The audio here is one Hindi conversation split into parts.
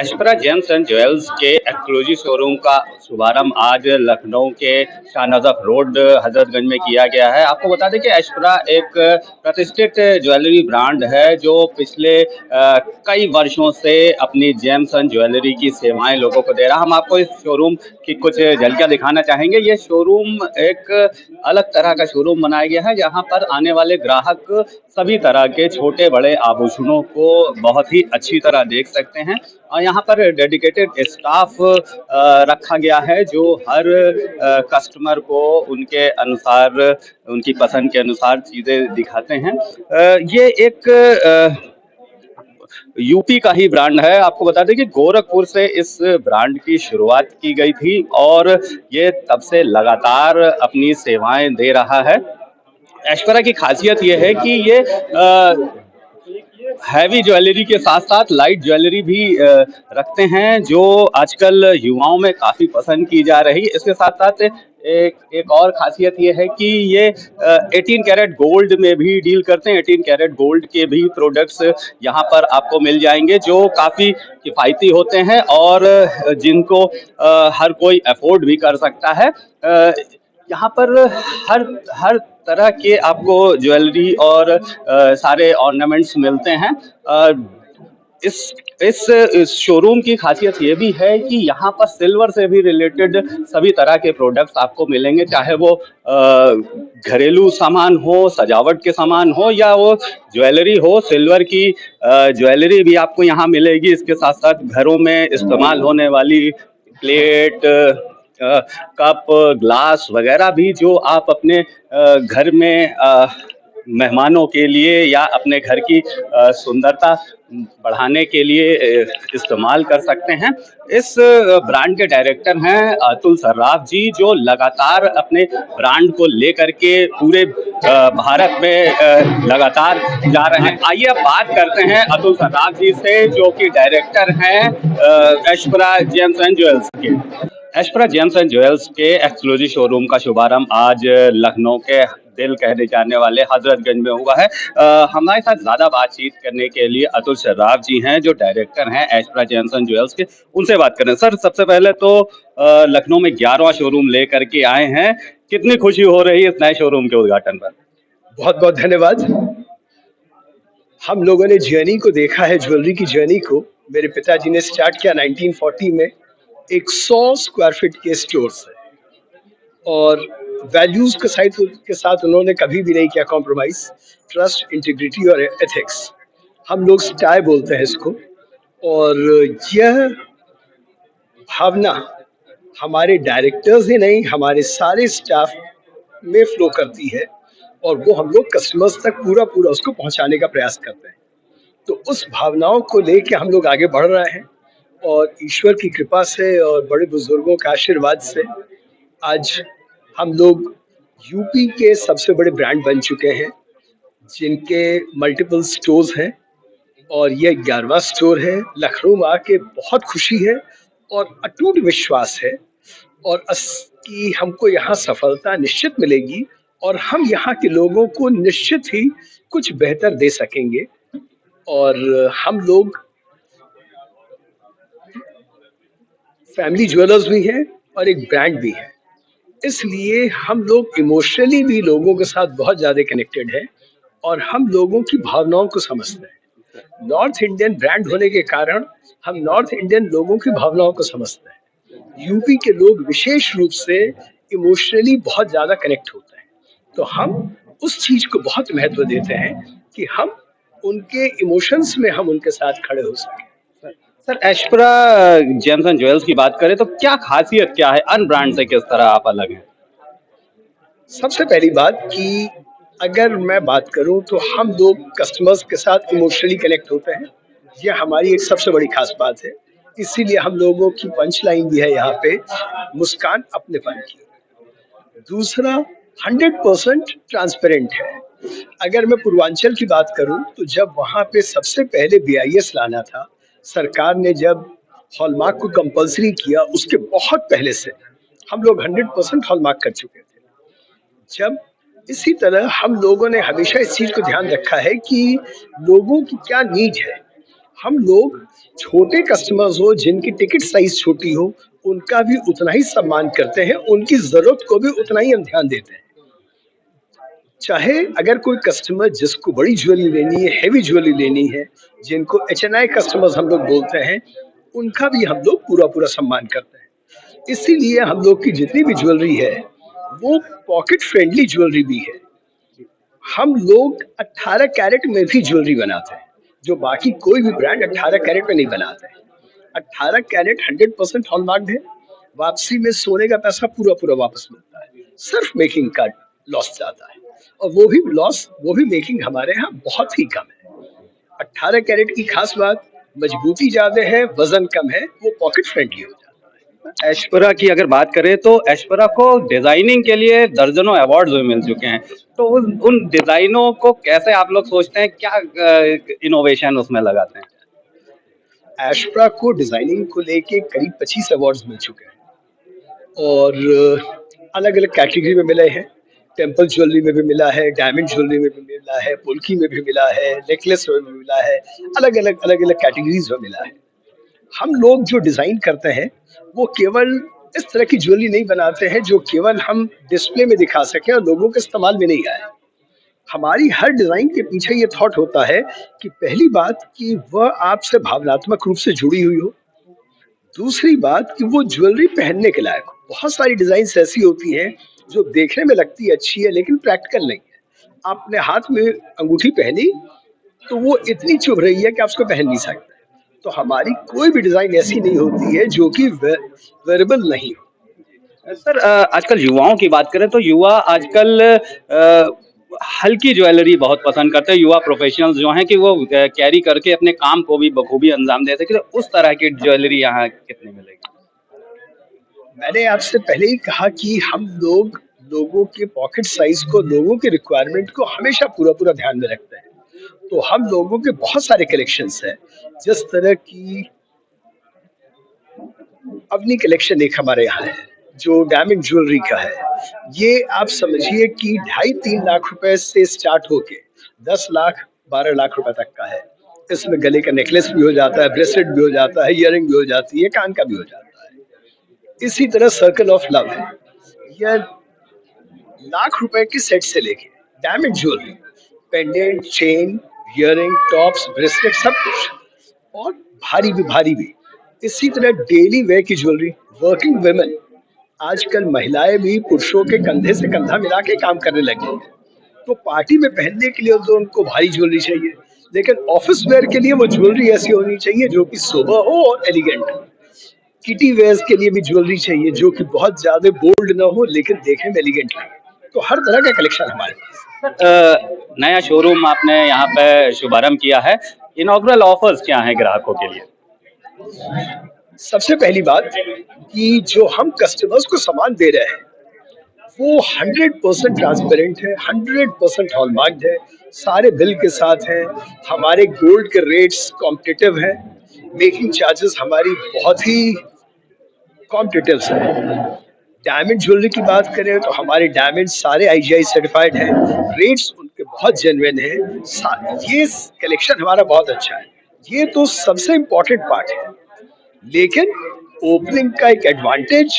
एस्परा जेम्स एंड ज्वेल्स के एक्सक्लूसिव शोरूम का शुभारंभ आज लखनऊ के शाहनवाज़ रोड हजरतगंज में किया गया है। आपको बता दें कि एस्परा एक प्रतिष्ठित ज्वेलरी ब्रांड है जो पिछले कई वर्षों से अपनी जेम्स एंड ज्वेलरी की सेवाएं लोगों को दे रहा है। हम आपको इस शोरूम की कुछ झलकियां दिखाना चाहेंगे। ये शोरूम एक अलग तरह का शोरूम बनाया गया है, जहां पर आने वाले ग्राहक सभी तरह के छोटे बड़े आभूषणों को बहुत ही अच्छी तरह देख सकते हैं। और यहाँ पर डेडिकेटेड स्टाफ रखा गया है जो हर कस्टमर को उनके अनुसार, उनकी पसंद के अनुसार चीज़ें दिखाते हैं। ये एक यूपी का ही ब्रांड है। आपको बता दें कि गोरखपुर से इस ब्रांड की शुरुआत की गई थी और ये तब से लगातार अपनी सेवाएं दे रहा है। एस्परा की खासियत ये है कि ये हैवी ज्वेलरी के साथ साथ लाइट ज्वेलरी भी रखते हैं, जो आजकल युवाओं में काफ़ी पसंद की जा रही है। इसके साथ साथ एक एक और खासियत ये है कि ये 18 कैरेट गोल्ड में भी डील करते हैं। 18 कैरेट गोल्ड के भी प्रोडक्ट्स यहाँ पर आपको मिल जाएंगे जो काफ़ी किफ़ायती होते हैं और जिनको हर कोई अफोर्ड भी कर सकता है। यहाँ पर हर हर तरह के आपको ज्वेलरी और सारे ऑर्नामेंट्स मिलते हैं। इस इस शोरूम की खासियत ये भी है कि यहाँ पर सिल्वर से भी रिलेटेड सभी तरह के प्रोडक्ट्स आपको मिलेंगे, चाहे वो घरेलू सामान हो, सजावट के सामान हो या वो ज्वेलरी हो। सिल्वर की ज्वेलरी भी आपको यहाँ मिलेगी। इसके साथ साथ घरों में इस्तेमाल होने वाली प्लेट, कप, ग्लास वगैरह भी जो आप अपने घर में मेहमानों के लिए या अपने घर की सुंदरता बढ़ाने के लिए इस्तेमाल कर सकते हैं। इस ब्रांड के डायरेक्टर हैं अतुल सर्राफ जी, जो लगातार अपने ब्रांड को लेकर के पूरे भारत में लगातार जा रहे हैं। आइए अब बात करते हैं अतुल सर्राफ जी से, जो कि डायरेक्टर हैं एस्परा जेम्स एंड ज्वेल्स के। एस्परा जेम्स एंड ज्वेल्स के एक्सक्लूसिव शोरूम का शुभारंभ आज लखनऊ के दिल कहने जाने वाले हजरतगंज में हुआ है। हमारे साथ ज़्यादा बातचीत करने के लिए अतुल सर्राफ जी हैं, जो डायरेक्टर हैं एस्परा जेम्स एंड ज्वेल्स के। उनसे बात करें। सर, सबसे पहले तो लखनऊ में 11वां शोरूम लेकर के आए हैं। कितनी खुशी हो रही है इस नए शोरूम के उद्घाटन पर? बहुत बहुत धन्यवाद। हम लोगों ने जर्नी को देखा है, ज्वेलरी की जर्नी को। मेरे पिताजी ने स्टार्ट किया 1940 में 100 स्क्वायर फीट के स्टोर से, और वैल्यूज के साथ उन्होंने कभी भी नहीं किया कॉम्प्रोमाइज। ट्रस्ट, इंटीग्रिटी और एथिक्स, हम लोग स्टाई बोलते हैं इसको। और यह भावना हमारे डायरेक्टर्स ही नहीं, हमारे सारे स्टाफ में फ्लो करती है और वो हम लोग कस्टमर्स तक पूरा उसको पहुंचाने का प्रयास करते हैं। तो उस भावनाओं को लेके हम लोग आगे बढ़ रहे हैं और ईश्वर की कृपा से और बड़े बुजुर्गों के आशीर्वाद से आज हम लोग यूपी के सबसे बड़े ब्रांड बन चुके हैं, जिनके मल्टीपल स्टोर्स हैं। और ये 11वां स्टोर है। लखनऊ में आके बहुत खुशी है और अटूट विश्वास है और कि हमको यहाँ सफलता निश्चित मिलेगी और हम यहाँ के लोगों को निश्चित ही कुछ बेहतर दे सकेंगे। और हम लोग फैमिली ज्वेलर्स भी हैं और एक ब्रांड भी है, इसलिए हम लोग इमोशनली भी लोगों के साथ बहुत ज़्यादा कनेक्टेड है और हम लोगों की भावनाओं को समझते हैं। नॉर्थ इंडियन ब्रांड होने के कारण हम नॉर्थ इंडियन लोगों की भावनाओं को समझते हैं। यूपी के लोग विशेष रूप से इमोशनली बहुत ज़्यादा कनेक्ट होते हैं, तो हम उस चीज़ को बहुत महत्व देते हैं कि हम उनके इमोशंस में हम उनके साथ खड़े हो सकें। सर, एस्परा जेम्स एंड ज्वेल्स की बात करें तो क्या खासियत क्या है? अन्य ब्रांड से किस तरह आप अलग हैं? सबसे पहली बात कि अगर मैं बात करूं तो हम लोग कस्टमर्स के साथ इमोशनली कनेक्ट होते हैं। यह हमारी एक सबसे बड़ी खास बात है, इसीलिए हम लोगों की पंच लाइन भी है यहाँ पे, मुस्कान अपनेपन की। दूसरा, 100% ट्रांसपेरेंट है। अगर मैं पूर्वांचल की बात करूं तो जब वहाँ पे सबसे पहले BIS लाना था, सरकार ने जब हॉलमार्क को कंपल्सरी किया, उसके बहुत पहले से हम लोग 100% हॉलमार्क कर चुके थे। जब इसी तरह हम लोगों ने हमेशा इस चीज को ध्यान रखा है कि लोगों की क्या नीड है। हम लोग छोटे कस्टमर्स हो जिनकी टिकट साइज छोटी हो, उनका भी उतना ही सम्मान करते हैं, उनकी ज़रूरत को भी उतना ही हम ध्यान देते हैं। चाहे अगर कोई कस्टमर जिसको बड़ी ज्वेलरी लेनी है, हेवी ज्वेलरी लेनी है, जिनको एचएनआई कस्टमर्स हम लोग बोलते हैं, उनका भी हम लोग पूरा-पूरा सम्मान करते हैं। इसीलिए हम लोग की जितनी भी ज्वेलरी है, वो पॉकेट फ्रेंडली ज्वेलरी भी है। हम लोग 18 कैरेट में भी ज्वेलरी बनाते हैं, जो बाकी कोई भी ब्रांड 18 कैरेट में नहीं बनाते हैं। 18 कैरेट 100% हॉलमार्क्ड है। वापसी में सोने का पैसा पूरा-पूरा वापस मिलता है। सिर्फ मेकिंग का लॉस जाता है और वो भी मेकिंग हमारे यहाँ बहुत ही कम है। 18 कैरेट की खास बात मजबूती ज़्यादा है, वज़न कम है, वो पॉकेट फ्रेंडली हो जाता है। ऐश्वर्या की अगर बात करें तो ऐश्वर्या को डिजाइनिंग के लिए दर्जनों अवार्ड्स भी मिल चुके हैं। तो उन डिजाइनों को कैसे आप लोग सोचते हैं, क्या इनोवेशन उसमें लगाते हैं? ऐश्वर्या को डिज़ाइनिंग को लेके करीब 25 अवार्ड्स मिल चुके हैं और अलग-अलग कैटेगरी में मिले हैं। टेम्पल ज्वेलरी में भी मिला है, डायमंड ज्वेलरी में भी मिला है, पोल्की में भी मिला है, नेकलेस में भी मिला है, अलग-अलग कैटेगरीज़ में मिला है। हम लोग जो डिज़ाइन करते हैं, वो केवल इस तरह की ज्वेलरी नहीं बनाते हैं जो केवल हम डिस्प्ले में दिखा सकें और लोगों के इस्तेमाल में नहीं आए। हमारी हर डिज़ाइन के पीछे ये थॉट होता है कि पहली बात कि वह आपसे भावनात्मक रूप से जुड़ी हुई हो। दूसरी बात कि वो ज्वेलरी पहनने के लायक हो। बहुत सारी डिज़ाइन्स ऐसी होती हैं जो देखने में लगती अच्छी है लेकिन प्रैक्टिकल नहीं है। आपने हाथ में अंगूठी पहनी तो वो इतनी चुभ रही है कि आप उसको पहन नहीं सकते। तो हमारी कोई भी डिज़ाइन ऐसी नहीं होती है जो कि वेयरेबल नहीं हो। सर आजकल युवाओं की बात करें तो युवा आजकल हल्की ज्वेलरी बहुत पसंद करते हैं। युवा प्रोफेशनल्स जो हैं कि वो कैरी करके अपने काम को भी बखूबी अंजाम दे सके, तो उस तरह की ज्वेलरी यहाँ कितनी मिलेगी? मैंने आपसे पहले ही कहा कि हम लोग लोगों के पॉकेट साइज़ को, लोगों के रिक्वायरमेंट को हमेशा पूरा-पूरा ध्यान में रखते हैं। तो हम लोगों के बहुत सारे कलेक्शंस हैं। जिस तरह की अवनी कलेक्शन एक हमारे यहाँ है, जो डायमंड ज्वेलरी का है। ये आप समझिए कि ढाई 3 लाख रुपए से स्टार्ट होके 10 लाख, 12 लाख रुपए तक का है। इसमें गले का नेकलेस भी हो जाता है, ब्रेसलेट भी हो जाता है, इयररिंग भी हो जाती है, कान का भी हो जाता है। इसी तरह सर्कल ऑफ लव है। यह लाख रुपए के सेट से लेके diamond jewellery, pendant, chain, earring, tops, bracelet सब कुछ और भारी भी। इसी तरह डेली वेयर की ज्वेलरी, वर्किंग वुमेन आजकल महिलाएं भी पुरुषों के कंधे से कंधा मिला के काम करने लगी हैं। तो पार्टी में पहनने के लिए तो उनको भारी ज्वेलरी चाहिए, लेकिन ऑफिस वेयर के लिए वो ज्वेलरी ऐसी होनी चाहिए जो कि सोबर हो और एलिगेंट हो। किटी वेयर्स के लिए भी ज्वेलरी चाहिए जो कि बहुत ज्यादा बोल्ड ना हो लेकिन देखने में एलिगेंट लगे। तो हर तरह का कलेक्शन हमारे पास। नया शोरूम आपने यहाँ पे शुभारंभ किया है, इनॉग्रल ऑफर्स क्या हैं ग्राहकों के लिए? सबसे पहली बात कि जो हम कस्टमर्स को सामान दे रहे हैं वो 100% ट्रांसपेरेंट है, 100% हॉलमार्क्ड है, सारे बिल के साथ हैं। हमारे गोल्ड के रेट्स कॉम्पिटिटिव हैं, मेकिंग चार्जेस हमारी बहुत ही कॉम्पिटिटिव हैं। डायमंड ज्वेलरी की बात करें तो हमारे डायमंड सारे आईजीआई सर्टिफाइड हैं, रेट्स उनके बहुत जेन्युइन हैं। ये कलेक्शन हमारा बहुत अच्छा है। ये तो सबसे इम्पोर्टेंट पार्ट है, लेकिन ओपनिंग का एक एडवांटेज,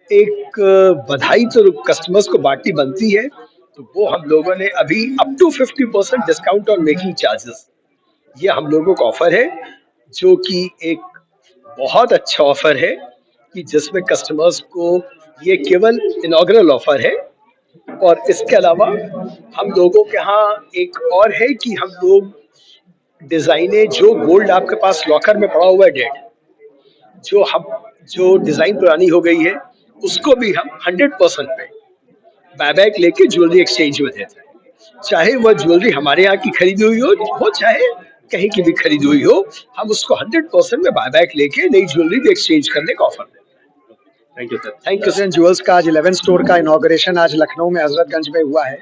एक बधाई तो कस्टमर्स को बांटनी बनती है। तो वो हम लोगों ने अभी up to 50% discount on making charges, ये हम लोगों का ऑफर है, जो कि एक बहुत अच्छा ऑफर है कि जिसमें कस्टमर्स को ये केवल इनॉग्रल ऑफर है। और इसके अलावा हम लोगों के यहाँ एक और है कि हम लोग डिजाइने जो गोल्ड आपके पास लॉकर में पड़ा हुआ है डेड, जो डिजाइन पुरानी हो गई है उसको भी हम 100% पे बायबैक लेके ज्वेलरी एक्सचेंज में देते हैं। चाहे वह ज्वेलरी हमारे यहाँ की खरीदी हुई हो चाहे कहीं की भी खरीदी हुई हो, हम उसको 100% में बायबैक लेके नई ज्वेलरी भी एक्सचेंज करने का ऑफर देते हैं। Thank you sir. Thank you. Jewels का आज 11 स्टोर का इनॉग्रेशन आज लखनऊ में हजरतगंज में हुआ है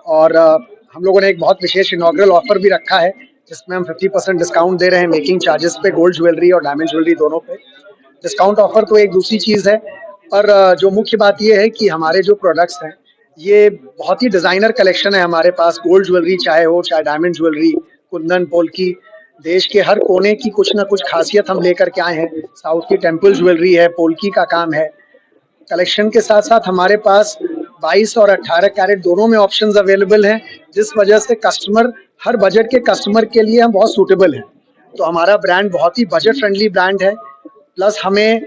और हम लोगों ने एक बहुत विशेष इनॉग्रल ऑफर भी रखा है जिसमें हम 50% डिस्काउंट दे रहे हैं मेकिंग चार्जेस पे, गोल्ड ज्वेलरी और डायमंड ज्वेलरी दोनों पे। डिस्काउंट ऑफर तो एक दूसरी चीज़ है, और जो मुख्य बात ये है कि हमारे जो प्रोडक्ट्स हैं ये बहुत ही डिज़ाइनर कलेक्शन है हमारे पास। गोल्ड ज्वेलरी चाहे हो चाहे डायमंड ज्वेलरी, कुंदन, पोल्की, देश के हर कोने की कुछ ना कुछ खासियत हम लेकर के आए हैं। साउथ की टेम्पल ज्वेलरी है, पोल्की का काम है। कलेक्शन के साथ-साथ हमारे पास 22 और 18 कैरेट दोनों में ऑप्शंस अवेलेबल हैं, जिस वजह से कस्टमर हर बजट के कस्टमर के लिए हम बहुत सूटेबल हैं। तो हमारा ब्रांड बहुत ही बजट फ्रेंडली ब्रांड है। प्लस हमें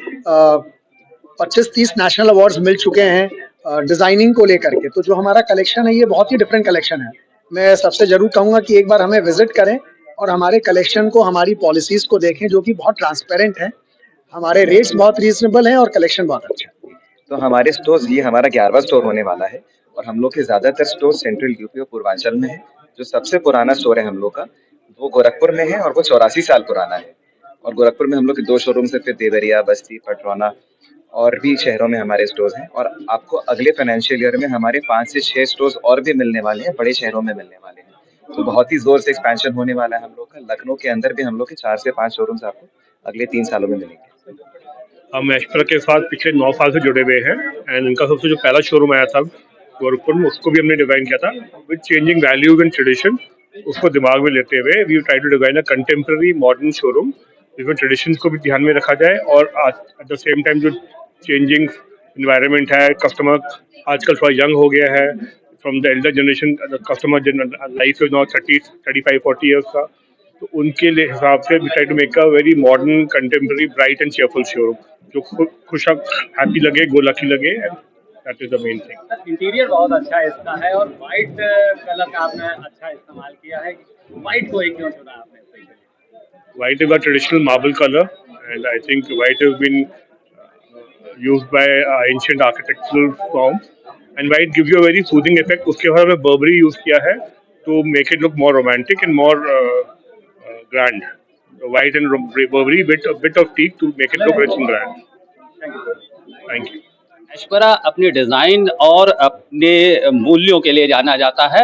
25-30 नेशनल अवार्ड्स मिल चुके हैं डिजाइनिंग को लेकर के। तो जो हमारा कलेक्शन है ये बहुत ही डिफरेंट कलेक्शन है। मैं सबसे जरूर कहूंगा कि एक बार हमें विजिट करें और हमारे कलेक्शन को, हमारी पॉलिसीज को देखें जो कि बहुत ट्रांसपेरेंट है। हमारे रेट्स बहुत रीजनेबल हैं और कलेक्शन बहुत अच्छा है। तो हमारे स्टोर्स, ये हमारा 11वां स्टोर होने वाला है और हम लोग के ज़्यादातर स्टोर सेंट्रल यूपी और पूर्वांचल में है। जो सबसे पुराना स्टोर है हम लोग का, वो गोरखपुर में है और वो 84 साल पुराना है। और गोरखपुर में हम लोग के 2 शोरूम्स है, फिर देवरिया, बस्ती, पटरौना और भी शहरों में हमारे स्टोर्स हैं। और आपको अगले फाइनेंशियल ईयर में हमारे 5 से 6 स्टोर्स और भी मिलने वाले हैं, बड़े शहरों में मिलने वाले हैं। तो बहुत ही ज़ोर से एक्सपेंशन होने वाला है हम लोग का। लखनऊ के अंदर भी हम लोग के 4 से 5 शोरूम्स आपको अगले 3 सालों में मिलेंगे। हम एस्ट्रा के साथ पिछले 9 साल से जुड़े हुए हैं एंड इनका सबसे जो पहला शोरूम आया था गोरखपुर में, उसको भी हमने डिजाइन किया था with changing values and tradition. उसको दिमाग में लेते हुए we try to design a contemporary modern showroom जिसमें ट्रेडिशंस को भी ध्यान में रखा जाए और एट द सेम टाइम जो चेंजिंग इन्वायरमेंट है, कस्टमर आजकल थोड़ा यंग हो गया है। From the elder generation, customer life is not 35-40 years का, तो उनके लिए हिसाब से we try to make a very modern, contemporary, bright and cheerful showroom जो खुश, हैप्पी लगे, गो लकी लगे। That is the main thing. Interior बहुत अच्छा इसका है और वाइट कलर का आपने अच्छा इस्तेमाल किया है। वाइट को ही क्यों चुना आपने? White is a traditional marble color, and I think white has been used by ancient architectural forms, and white gives you a very soothing effect. उसके बाद हमने Burberry use किया है to make it look more romantic and more grand. White and Burberry bit of teak to make it look rich and grand. Thank you. Aishwarya अपनी डिजाइन और अपने मूल्यों के लिए जाना जाता है।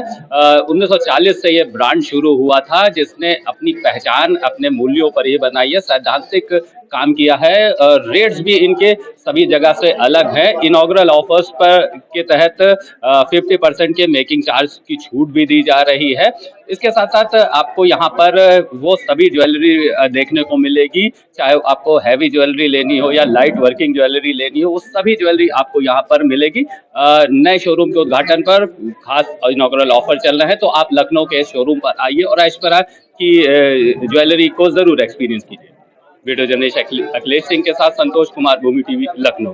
1940 से ये ब्रांड शुरू हुआ था जिसने अपनी पहचान अपने मूल्यों पर ही बनाई है, सैद्धांतिक काम किया है। रेट्स भी इनके सभी जगह से अलग है। इनॉग्रल ऑफर्स पर के तहत 50% के मेकिंग चार्ज की छूट भी दी जा रही है। इसके साथ साथ आपको यहाँ पर वो सभी ज्वेलरी देखने को मिलेगी, चाहे आपको हैवी ज्वेलरी लेनी हो या लाइट वर्किंग ज्वेलरी लेनी हो, वो सभी ज्वेलरी आपको यहाँ पर मिलेगी। नए शोरूम के उद्घाटन पर खास इनॉग्रल ऑफर चल रहे हैं, तो आप लखनऊ के शोरूम पर आइए और ऐश्वर्या की ज्वेलरी को जरूर एक्सपीरियंस कीजिए। वीडियो जर्नलिस्ट अखिलेश सिंह के साथ संतोष कुमार, भूमि टीवी, लखनऊ।